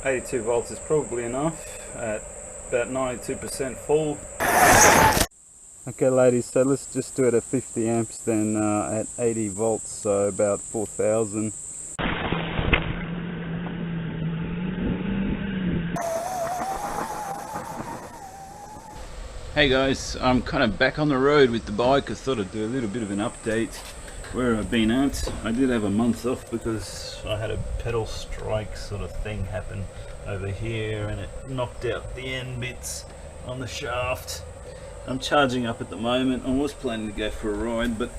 82 volts is probably enough at about 92% full. Okay ladies, so let's just do it at 50 amps then at 80 volts, so about 4000. Hey guys, I'm kind of back on the road with the bike. I thought I'd do a little bit of an update where I've been at. I did have a month off because I had a pedal strike sort of thing happen over here and it knocked out the end bits on the shaft. I'm charging up at the moment. I was planning to go for a ride, but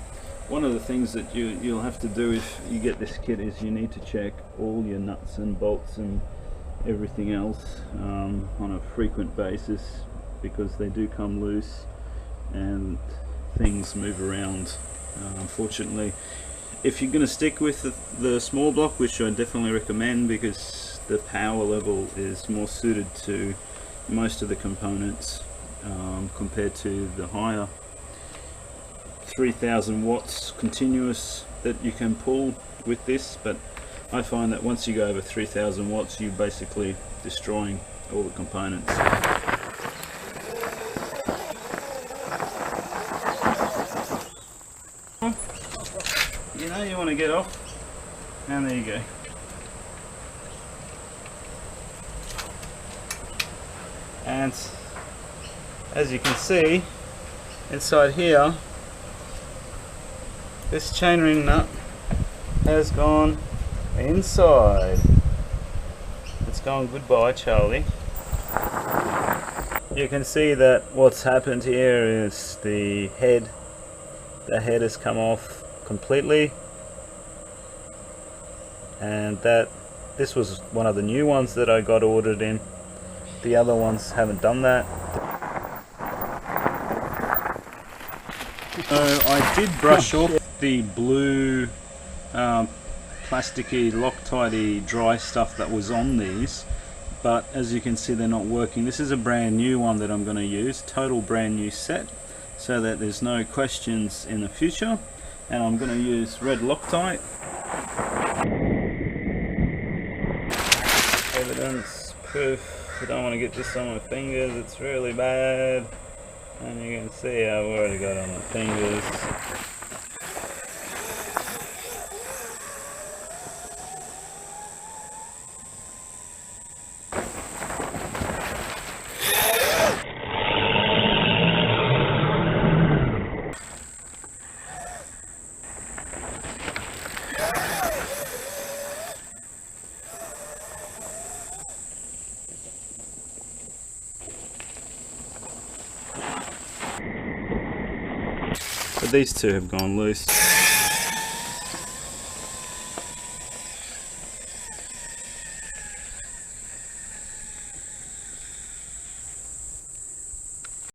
one of the things that you'll have to do if you get this kit is you need to check all your nuts and bolts and everything else on a frequent basis, because they do come loose and things move around, unfortunately. If you're going to stick with the small block, which I definitely recommend because the power level is more suited to most of the components compared to the higher 3000 watts continuous that you can pull with this. But I find that once you go over 3000 watts, you're basically destroying all the components. You know, you want to get off, and there you go. And as you can see inside here, this chainring nut has gone inside. It's gone goodbye, Charlie. You can see that what's happened here is the head has come off completely, and this was one of the new ones that I got ordered in. The other ones haven't done that. So I did brush off the blue plasticky Loctite dry stuff that was on these, but as you can see they're not working. This is a brand new one that I'm going to use, total brand new set, so that there's no questions in the future. And I'm going to use red Loctite. Evidence, proof. I don't want to get this on my fingers, it's really bad. And you can see I've already got it on my fingers. But these two have gone loose.